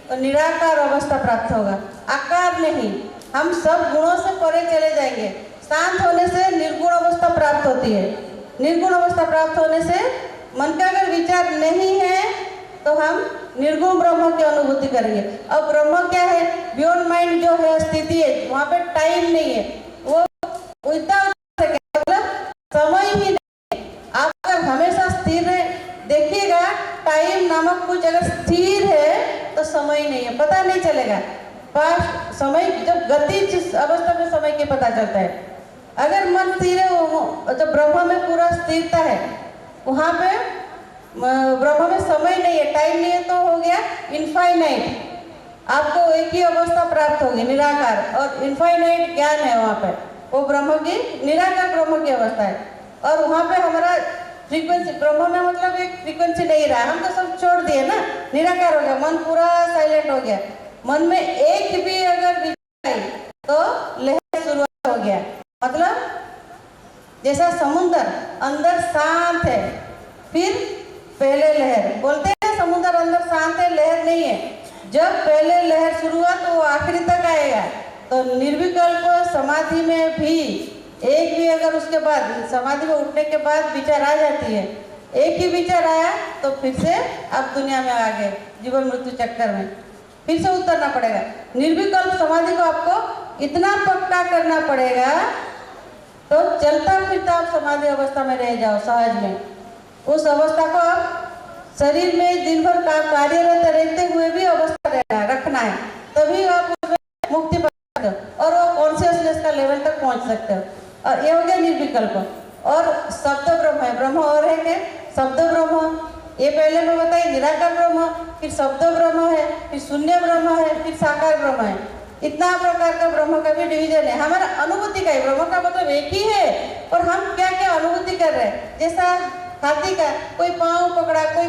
Speaker 2: तो निराकार अवस्था प्राप्त होगा। आकार नहीं, हम सब गुणों से परे चले जाएंगे। शांत होने से निर्गुण अवस्था प्राप्त होती है। निर्गुण अवस्था प्राप्त होने से मन का अगर विचार नहीं है तो हम निर्गुण ब्रह्म की अनुभूति करेंगे। अब ब्रह्म क्या है? बियॉन्ड माइंड जो है स्थिति है, वहाँ पे टाइम नहीं है, वो उल्टा मतलब समय ही नहीं। आप अगर हमेशा स्थिर रहे, देखिएगा टाइम नामक कुछ अगर स्थिर है तो समय नहीं है, पता नहीं चलेगा। पास समय जब गति जिस अवस्था में समय के पता चलता है। अगर मन स्थिर है, जब ब्रह्म में पूरा स्थिरता है, वहाँ पे ब्रह्म में समय नहीं है, टाइम नहीं है, तो हो गया इनफाइनाइट। आपको एक ही अवस्था प्राप्त होगी, निराकार, और इनफाइनाइट ज्ञान है वहाँ पे, वो ब्रह्म की, निराकार ब्रह्म की अवस्था है। और वहाँ पे हमारा फ्रीक्वेंसी, ब्रह्म में मतलब एक फ्रीक्वेंसी नहीं रहा, हम तो सब छोड़ दिए ना, निराकार हो गया, मन पूरा साइलेंट हो गया। मन में एक भी अगर विचार आई तो लहर शुरुआत हो गया, मतलब जैसा समुद्र अंदर शांत है, फिर पहले लहर, बोलते हैं समुद्र अंदर शांत है, लहर नहीं है, जब पहले लहर शुरू हुआ तो वो आखिरी तक आएगा। तो निर्विकल्प समाधि में भी एक भी अगर उसके बाद समाधि में उठने के बाद विचार आ जाती है, एक ही विचार आया तो फिर से आप दुनिया में आ गए, जीवन मृत्यु चक्कर में फिर से उतरना पड़ेगा। निर्विकल्प समाधि को आपको इतना पक्का करना पड़ेगा तो चलता फिरता आप समाधि अवस्था में रह जाओ सहज में। उस अवस्था को आप शरीर में दिन भर का कार्यरत रहते हुए भी अवस्था रखना है, तभी आप उसमें मुक्ति पा सकते हो और वो कॉन्शियसनेस का लेवल तक पहुंच सकते हो। और ये हो गया निर्विकल्प। और शब्द ब्रह्म है, ब्रह्म और है क्या? शब्द ब्रह्म, ये पहले मैं बताई निराकार ब्रह्म, फिर शब्द ब्रह्म है, फिर शून्य ब्रह्म है, फिर साकार ब्रह्म है। इतना प्रकार का ब्रह्म का भी डिवीजन है। हमारा अनुभूति का ही, ब्रह्म का मतलब एक ही है, और हम क्या क्या अनुभूति कर रहे हैं। जैसा हाथी का कोई पाँव पकड़ा, कोई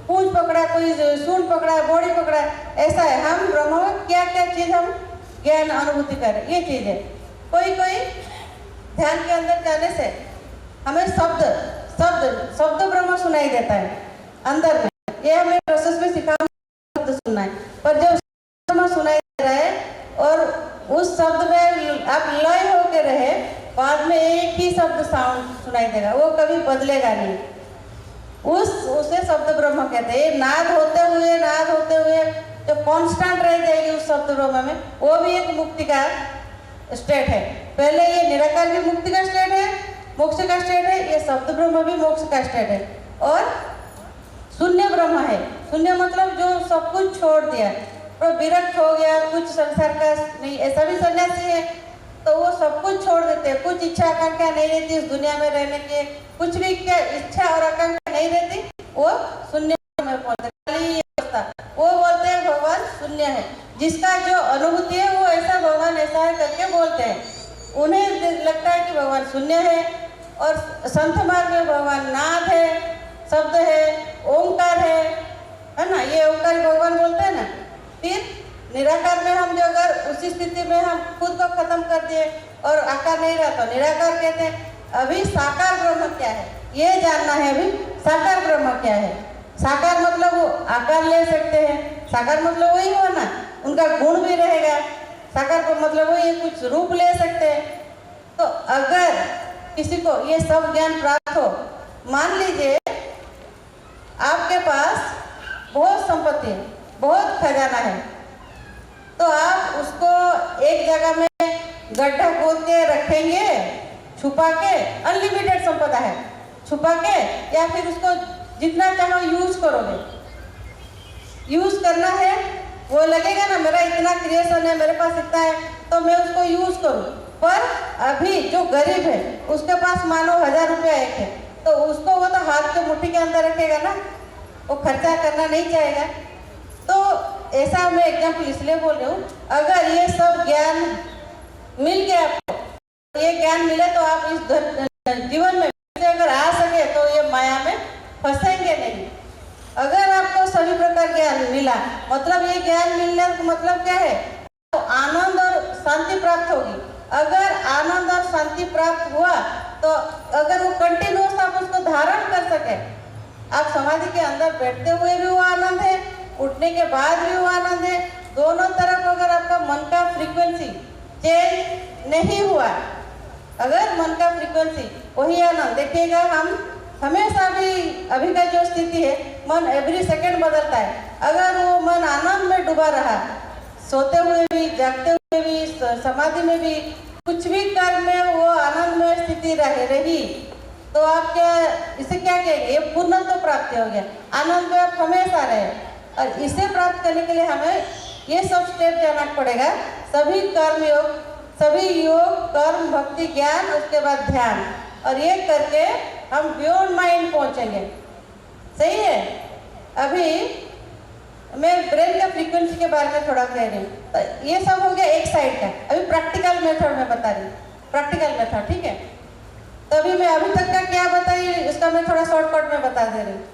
Speaker 2: पूंछ पकड़ा, कोई सूंड पकड़ा, बॉडी पकड़ा, ऐसा है। हम ब्रह्म में क्या क्या चीज हम ज्ञान अनुभूति करे, ये चीज है। कोई कोई ध्यान के अंदर जाने से हमें शब्द शब्द शब्द ब्रह्म सुनाई देता है अंदर में, ये हमें प्रोसेस में सिखा शब्द सुनना है। पर जब ब्रह्म सुनाई दे रहा है और उस शब्द में आप लय होके रहे, बाद में एक ही शब्द साउंड सुनाई देगा, वो कभी बदलेगा नहीं, उसे शब्द ब्रह्म कहते हैं। नाद होते हुए जो कांस्टेंट रह जाएगी उस शब्द ब्रह्म में, वो भी एक मुक्ति का स्टेट है। पहले ये निराकार भी मुक्ति का स्टेट है, मोक्ष का स्टेट है, ये शब्द ब्रह्म भी मोक्ष का स्टेट है। और शून्य ब्रह्म है, शून्य मतलब जो सब कुछ छोड़ दिया, तो विरक्त हो गया, कुछ संसार का नहीं, ऐसा भी सन्यासी है, तो वो सब कुछ छोड़ देते हैं, कुछ इच्छा आकांक्षा नहीं रहती इस दुनिया में रहने की, कुछ भी क्या इच्छा और आकांक्षा नहीं रहती, वो शून्य में पहुंचते। वो बोलते हैं भगवान शून्य है, जिसका जो अनुभूति है वो ऐसा भगवान ऐसा है करके बोलते हैं। उन्हें लगता है कि भगवान शून्य है, और संत मार्ग में भगवान नाद है, शब्द है, ओंकार है ना, ये ओंकार भगवान बोलते हैं ना। फिर निराकार में हम जो अगर उसी स्थिति में हम खुद को खत्म कर दिए और आकार नहीं रहा तो निराकार कहते हैं। अभी साकार ब्रह्म क्या है ये जानना है, अभी साकार ब्रह्म क्या है। साकार मतलब वो आकार ले सकते हैं, साकार मतलब वही हो ना, उनका गुण भी रहेगा, साकार को मतलब वो ये कुछ रूप ले सकते हैं। तो अगर किसी को ये सब ज्ञान प्राप्त हो, मान लीजिए आपके पास बहुत संपत्ति है, बहुत खजाना है, तो आप उसको एक जगह में गड्ढा खोद के रखेंगे, छुपा के, अनलिमिटेड संपदा है, छुपा के, या फिर उसको जितना चाहो यूज करोगे। यूज करना है, वो लगेगा ना मेरा इतना क्रिएशन है, मेरे पास इतना है, तो मैं उसको यूज करूँ। पर अभी जो गरीब है उसके पास मानो 1000 रुपया एक है, तो उसको वो तो हाथ के मुट्ठी के अंदर रखेगा ना, वो खर्चा करना नहीं चाहेगा। तो ऐसा मैं एग्जाम्पल इसलिए बोल रही हूँ, अगर ये सब ज्ञान मिल गया आपको, ये ज्ञान मिले तो आप इस जीवन में अगर आ सके तो ये माया में फंसेंगे नहीं। अगर आपको सभी प्रकार ज्ञान मिला, मतलब ये ज्ञान मिलने का मतलब क्या है, तो आनंद और शांति प्राप्त होगी। अगर आनंद और शांति प्राप्त हुआ तो अगर वो कंटिन्यूस आप उसको धारण कर सके, आप समाधि के अंदर बैठते हुए भी वो आनंद है, उठने के बाद भी वो आनंद है, दोनों तरफ अगर आपका मन का फ्रीक्वेंसी चेंज नहीं हुआ, अगर मन का फ्रीक्वेंसी वही आनंद, देखिएगा हम हमेशा भी अभी का जो स्थिति है, मन एवरी सेकंड बदलता है। अगर वो मन आनंद में डूबा रहा, सोते हुए भी, जागते हुए भी, समाधि में भी, कुछ भी कर्म में वो आनंद में स्थिति रही, तो आप क्या इसे क्या कहेंगे, ये पूर्णत्व प्राप्ति हो गया, आनंद में आप हमेशा रहे। और इसे प्राप्त करने के लिए हमें ये सब स्टेप जाना पड़ेगा, सभी कर्म योग, सभी योग, कर्म, भक्ति, ज्ञान, उसके बाद ध्यान, और ये करके हम बियॉन्ड माइंड पहुंचेंगे। सही है। अभी मैं ब्रेन का फ्रीक्वेंसी के बारे में थोड़ा कह रही हूँ, तो ये सब हो गया एक साइड का। अभी प्रैक्टिकल मेथड में बता रही हूँ, प्रैक्टिकल मेथड, ठीक है। तो अभी मैं अभी तक का क्या बताई, इसका मैं थोड़ा शॉर्टकट में बता दे रही हूँ।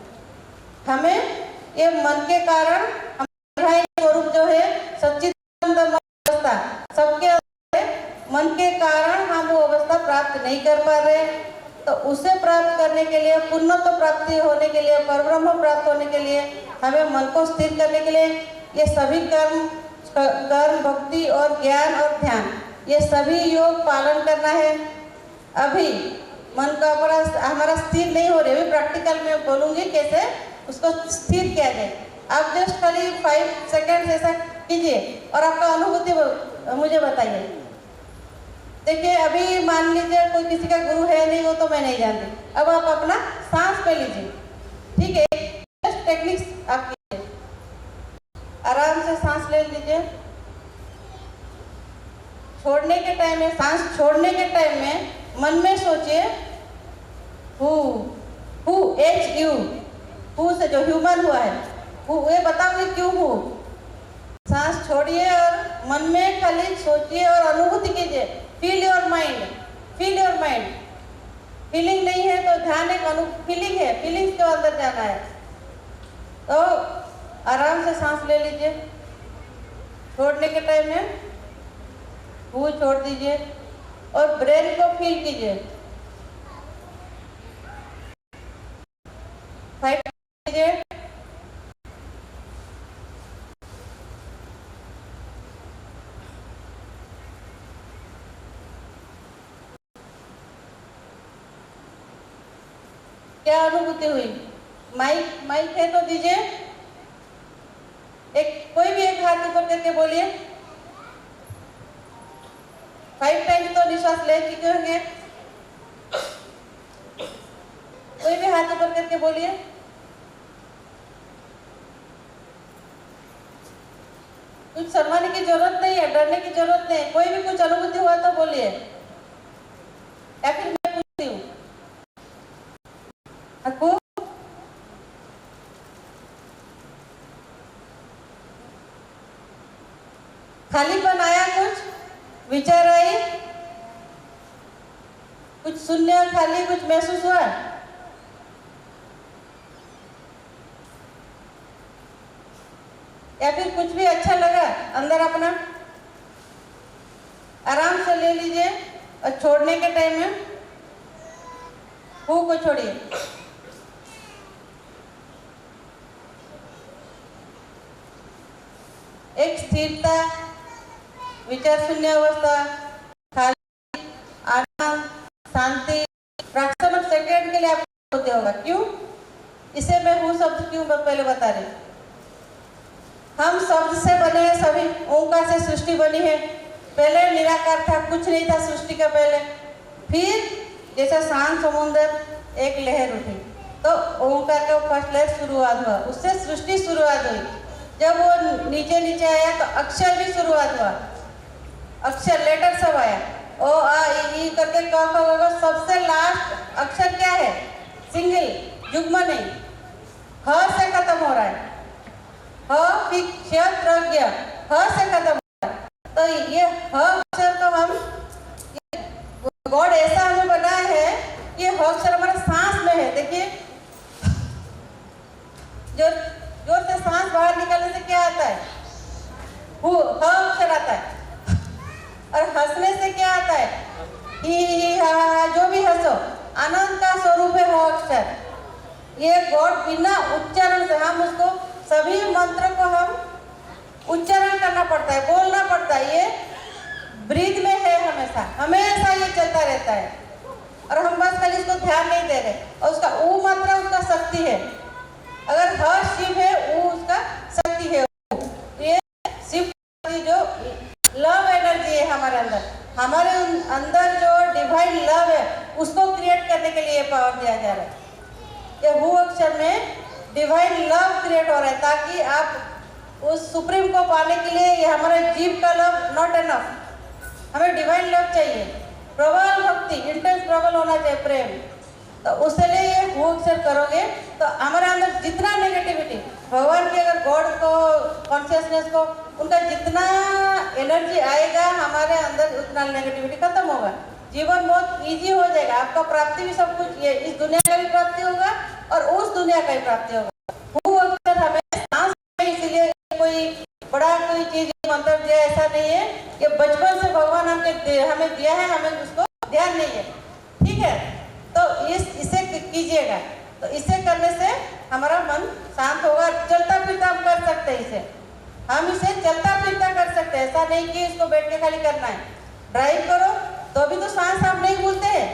Speaker 2: हमें ये मन के कारण हमारा स्वरूप जो है सच्चिदानंद अवस्था सबके अंदर है, मन के कारण हम वो अवस्था प्राप्त नहीं कर पा रहे, तो उसे प्राप्त करने के लिए, पूर्णत्व प्राप्ति होने के लिए, परब्रह्म प्राप्त होने के लिए, हमें मन को स्थिर करने के लिए ये सभी कर्म, भक्ति और ज्ञान और ध्यान, ये सभी योग पालन करना है। अभी मन का हमारा स्थिर नहीं हो रही, अभी प्रैक्टिकल में बोलूँगी कैसे उसको स्थिर किया जाए। आप जस्ट खाली 5 सेकेंड ऐसा कीजिए और आपका अनुभूति मुझे बताइए। देखिए, अभी मान लीजिए कोई किसी का गुरु है नहीं, वो तो मैं नहीं जानती। अब आप अपना सांस पे लीजिए, ठीक है। जस्ट टेक्निक्स आप कीजिए, आराम से सांस ले लीजिए। छोड़ने के टाइम में, सांस छोड़ने के टाइम में मन में सोचिए हु, HU, हु से जो ह्यूमन हुआ है, ये बताऊंगी क्यों हूँ। सांस छोड़िए और मन में खाली सोचिए और अनुभूति कीजिए। Feel your mind, feel your mind. Feeling नहीं है तो ध्यान एक फीलिंग है, फीलिंग्स के अंदर जाना है। तो आराम से सांस ले लीजिए। छोड़ने के टाइम में हु छोड़ दीजिए और ब्रेन को फील कीजिए। 5 कीजिए। क्या अनुभूति हुई? माइक है तो दीजिए। कोई भी एक हाथ ऊपर करके बोलिए। 5 टाइम्स तो निश्वास ले चुके होंगे। कोई भी हाथ ऊपर करके बोलिए। कुछ शर्माने की जरूरत नहीं है, डरने की जरूरत नहीं है। कोई भी कुछ अनुभूति हुआ तो बोलिए, या फिर मैं पूछती हूँ आपको। खालीपन आया, कुछ विचार आई, कुछ शून्य खाली कुछ महसूस हुआ? या फिर कुछ भी अच्छा लगा अंदर अपना? आराम से ले लीजिए और छोड़ने के टाइम में हु को छोड़िए। एक स्थिरता, विचार शून्य अवस्था, खाली, आनंद, शांति, फ्रैक्शन ऑफ सेकेंड के लिए आपको होते होगा। क्यों? इसे मैं हूँ शब्द क्यों पहले बता रही। हम शब्द से बने हैं, सभी ओंकार से सृष्टि बनी है। पहले निराकार था, कुछ नहीं था सृष्टि का पहले। फिर जैसे शांत समुद्र एक लहर उठी तो ओंकार का फर्स्ट लहर शुरुआत हुआ, उससे सृष्टि शुरुआत हुई। जब वो नीचे नीचे आया तो अक्षर भी शुरुआत हुआ, अक्षर लेटर सब आया। ओ आ ई करके क ख ग घ, सबसे लास्ट अक्षर क्या है? सिंगल, युग्म नहीं, ह से खत्म हो रहा है। ह फिर क्षेत्रज्ञ, ह से खत्म हो रहा है। तो ये ह अक्षर को हम गॉड ऐसा हमें बनाया है कि ह अक्षर हमारे सांस में है। देखिए जोर से सांस बाहर निकालने से क्या आता है? हु, ह अक्षर आता है। और हंसने से क्या आता है? ही हा, जो भी हंसो, आनंद का स्वरूप है ह अक्षर। ये गॉड बिना उच्चारण से, हम उसको सभी मंत्र को हम उच्चारण करना पड़ता है, बोलना पड़ता है। ये ब्रीथ में है, हमेशा हमेशा ये चलता रहता है और हम बस खाली इसको ध्यान नहीं दे रहे। और उसका ऊ मात्रा उसका शक्ति है। अगर ह शिव है, ऊ उसका शक्ति है। ये शिव जो लव एनर्जी है हमारे अंदर जो डिवाइन लव है उसको क्रिएट करने के लिए पावर दिया जा रहा है। ये हु अक्षर में डिवाइन लव क्रिएट हो रहा है, ताकि आप उस सुप्रीम को पाने के लिए ये हमारे जीव का लव नॉट एनफ, हमें डिवाइन लव चाहिए, प्रबल भक्ति, इंटेंस प्रबल होना चाहिए, प्रेम। तो उसके लिए ये हु अक्षर करोगे तो हमारे अंदर जितना नेगेटिविटी, भगवान की अगर गॉड को, कॉन्शियसनेस को, उनका जितना एनर्जी आएगा हमारे अंदर उतना नेगेटिविटी खत्म होगा। जीवन बहुत इजी हो जाएगा। आपका प्राप्ति भी सब कुछ, ये इस दुनिया का भी प्राप्ति होगा और उस दुनिया का भी प्राप्ति होगा। हु अक्षर हमें सांस में, इसीलिए कोई बड़ा कोई चीज मंत्र दिया ऐसा नहीं है। ये बचपन से भगवान हमें दिया है, हमें उसको ध्यान नहीं है। ठीक है, तो इसे कीजिएगा। तो इसे करने से हमारा मन शांत होगा। चलता फिरता हम कर सकते हैं इसे, हम इसे चलता फिरता कर सकते हैं। ऐसा नहीं कि इसको बैठ के खाली करना है। ड्राइव करो तो भी तो सांस आप नहीं भूलते हैं,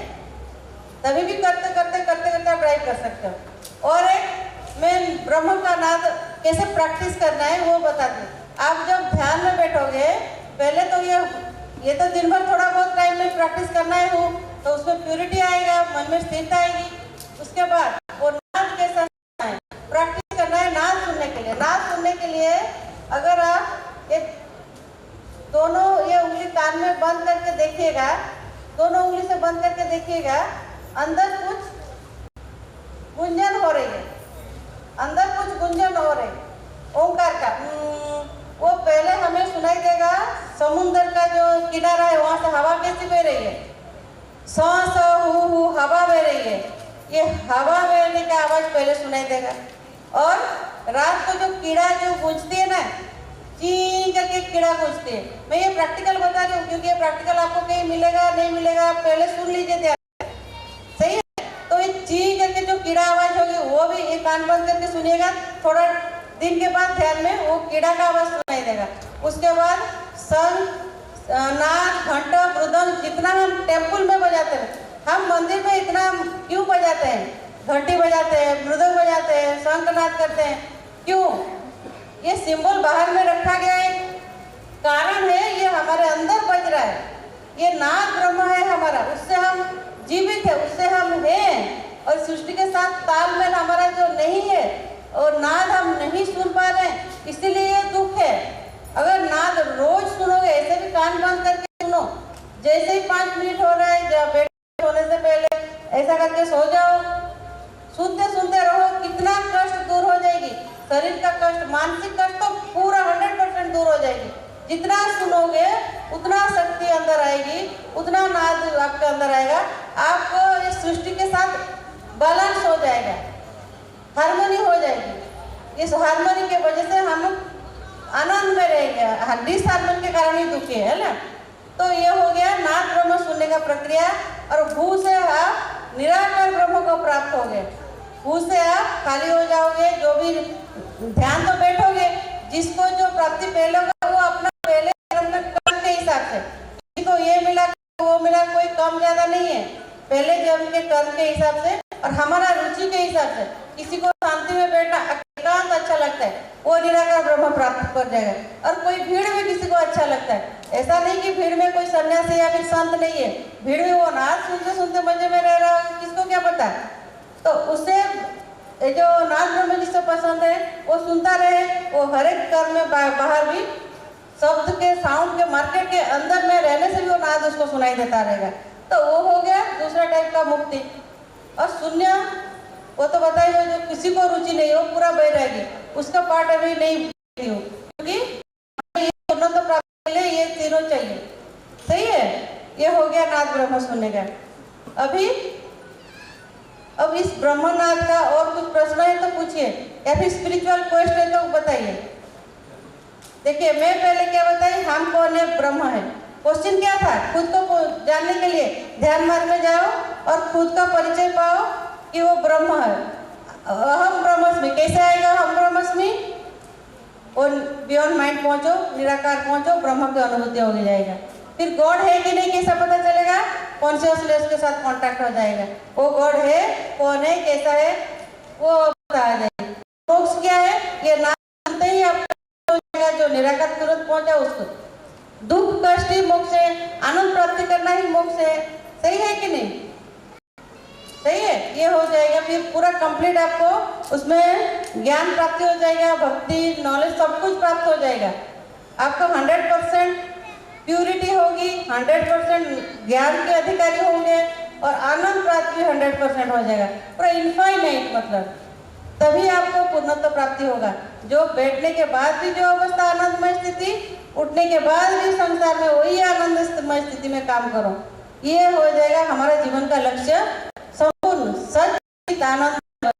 Speaker 2: तभी भी करते करते करते करते आप ड्राइव कर सकते हो। और एक मैं ब्रह्म का नाद कैसे प्रैक्टिस करना है वो बता दूं। आप जब ध्यान में बैठोगे, पहले तो ये तो दिन भर थोड़ा बहुत टाइम में प्रैक्टिस करना है हो, तो उसमें प्योरिटी आएगा, मन में स्थिरता आएगी। उसके बाद वो नाद कैसा है, प्रैक्टिस करना है नाद सुनने के लिए। नाद सुनने के लिए अगर आप एक दोनों ये उंगली कान में बंद करके देखिएगा, दोनों उंगली से बंद करके देखिएगा, अंदर कुछ गुंजन हो रही है, अंदर कुछ गुंजन हो रही है ओंकार का। वो पहले हमें सुनाई देगा समुद्र का जो किनारा है, वहां से हवा कैसी बह रही है, सौ सौ हु हवा बह रही है। ये हवा बहने का आवाज पहले सुनाई देगा। और रात को जो कीड़ा जो गूंजती है ना, ची करके कीड़ा पूछती है। मैं ये प्रैक्टिकल बता रही हूँ क्योंकि ये प्रैक्टिकल आपको कहीं मिलेगा नहीं मिलेगा, आप पहले सुन लीजिए ध्यान। सही है, तो ये ची करके जो कीड़ा आवाज होगी वो भी एक कान बंद करके सुनिएगा, थोड़ा दिन के बाद ध्यान में वो कीड़ा का आवाज सुनाई देगा। उसके बाद शंख, नाद, घंटा, मृदंग जितना हम टेम्पल में बजाते हैं, हम मंदिर में इतना क्यों बजाते हैं? घंटी बजाते हैं, मृदंग बजाते हैं, शंखनाद करते हैं, क्यों? ये सिंबल बाहर में रखा गया है, कारण है ये हमारे अंदर बज रहा है। ये नाद ब्रह्म है हमारा, उससे हम जीवित है, उससे हम हैं, और सृष्टि के साथ तालमेल हमारा जो नहीं है और नाद हम नहीं सुन पा रहे हैं, इसीलिए ये दुख है। अगर नाद रोज सुनोगे, ऐसे भी कान बंद करके सुनो, जैसे ही 5 मिनट हो रहा है बेड सोने से पहले ऐसा करके सो जाओ, सुनते सुनते रहो, कितना कष्ट दूर हो जाएगी। शरीर का कष्ट, मानसिक कष्ट तो पूरा 100% दूर हो जाएगी। जितना सुनोगे उतना शक्ति अंदर आएगी, उतना नाद आपके अंदर आएगा, आपको इस सृष्टि के साथ बैलेंस हो जाएगा, हार्मनी हो जाएगी। इस हार्मनी के वजह से हम आनंद में रहेंगे, डिसहार्मनी के कारण ही दुखी है ना। तो ये हो गया नाद ब्रह्म सुनने का प्रक्रिया। और भू से आप निराकार ब्रह्म को प्राप्त हो गए, भू से आप खाली हो जाओगे। जो भी ध्यान तो बैठोगे, जिसको जो प्राप्ति पहले होगा वो अपना पहले कर्म के हिसाब से, किसी को ये मिला वो मिला, कोई कम ज्यादा नहीं है, पहले जन्म के कर्म के हिसाब से और हमारा रुचि के हिसाब से। किसी को शांति में बैठना एकांत अच्छा लगता है, वो निराकार ब्रह्म प्राप्त कर जाएगा। और कोई भीड़ में किसी को अच्छा लगता है, ऐसा नहीं कि भीड़ में कोई सन्यासी या फिर संत नहीं है, भीड़ में वो नाद सुनते सुनते मजे में रह रहा है, किसको क्या पता। तो उससे जो नाद ब्रह्म जिसको पसंद है वो सुनता रहे, वो हर एक कर्म में बाहर भी शब्द के साउंड के मार्केट के अंदर में रहने से भी वो नाद उसको सुनाई देता रहेगा। तो वो हो गया दूसरा टाइप का मुक्ति। और शून्य वो तो बताइए, जो किसी को रुचि नहीं हो पूरा बह रहेगी, उसका पार्ट अभी नहीं हूँ, क्योंकि तो प्राप्त के लिए ये तीनों चाहिए। सही है, ये हो गया नाद ब्रह्म सुनने का। अब इस ब्रह्मनाद का और कुछ प्रश्न है तो पूछिए, या फिर स्पिरिचुअल क्वेश्चन है तो बताइए। देखिए मैं पहले क्या बताई, हम कौन है, ब्रह्म है। क्वेश्चन क्या था, खुद को जानने के लिए ध्यान मार्ग में जाओ और खुद का परिचय पाओ कि वो ब्रह्म है। अहम ब्रह्मस्मि कैसे आएगा, हम ब्रह्मस्मि, और बियॉन्ड माइंड पहुंचो, निराकार पहुंचो, ब्रह्म की अनुभूति हो जाएगा। फिर गॉड है कि नहीं कैसा पता चलेगा, कॉन्शियसनेस के साथ कांटेक्ट हो जाएगा, वो गॉड है, कौन है, कैसा है, वो पता आ जाएगा। मोक्ष क्या है, ये नाम सुनते ही आपको हो जाएगा, जो निराकार तुरंत पहुंचा उसको। दुख कष्ट ही मोक्ष है, आनंद प्राप्ति करना ही मोक्ष है। सही है कि नहीं, सही है, ये हो जाएगा। फिर पूरा कंप्लीट आपको उसमें ज्ञान प्राप्ति हो जाएगा, भक्ति, नॉलेज सब कुछ प्राप्त हो जाएगा। आपको 100% प्यूरिटी होगी, 100% ज्ञान के अधिकारी होंगे और आनंद प्राप्ति 100% हो जाएगा, पूरा इनफाइनाइट, मतलब तभी आपको पूर्णत्व प्राप्ति होगा। जो बैठने के बाद भी जो अवस्था आनंदमय स्थिति, उठने के बाद भी संसार में वही आनंदमय स्थिति में काम करो, ये हो जाएगा हमारा जीवन का लक्ष्य। संपूर्ण सच आनंद,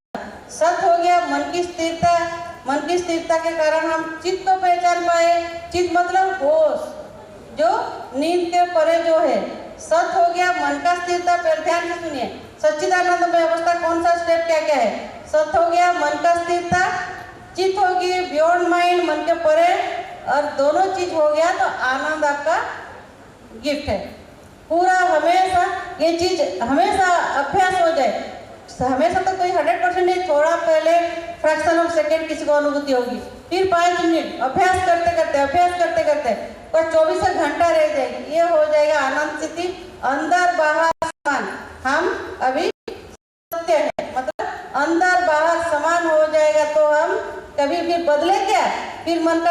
Speaker 2: सत हो गया मन की स्थिरता। मन की स्थिरता के कारण हम चित्त को पहचान पाए। चित्त मतलब होश, जो नींद के परे जो है। सत हो गया मन का स्थिरता। पहले ध्यान से सुनिए, सच्चिदानंदमय अवस्था कौन सा स्टेप क्या क्या है। सत हो गया मन का स्थिरता, चित्त होगी बियॉन्ड माइंड, मन के परे, और दोनों चीज हो गया तो आनंद आपका गिफ्ट है। पूरा हमेशा ये चीज हमेशा अभ्यास हो जाए, हमेशा तो कोई 100% नहीं, थोड़ा पहले फ्रैक्शन ऑफ सेकेंड किसी को अनुभूति होगी, फिर 5 मिनट अभ्यास करते करते और 24 घंटा रह जाएगी, ये हो जाएगा आनंद स्थिति। अंदर बाहर समान, हम अभी सत्य है, मतलब अंदर बाहर समान हो जाएगा तो हम कभी फिर बदले क्या, फिर मन का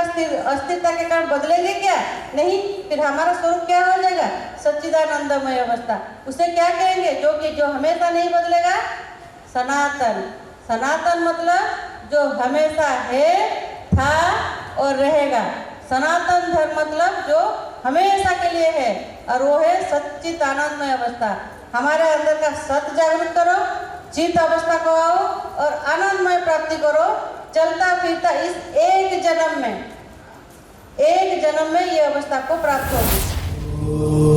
Speaker 2: अस्थिरता के कारण बदलेंगे क्या, नहीं। फिर हमारा स्वरूप क्या हो जाएगा, सच्चिदानंदमय अवस्था। उसे क्या कहेंगे, जो हमेशा नहीं बदलेगा, सनातन। सनातन मतलब जो हमेशा है, था और रहेगा। सनातन धर्म मतलब जो हमेशा के लिए है, और वो है सच्चित आनंदमय अवस्था। हमारे अंदर का सत जागृत करो, चित अवस्था को आओ और आनंदमय प्राप्ति करो। चलता फिरता इस एक जन्म में एक जन्म में ये अवस्था को प्राप्त होगी।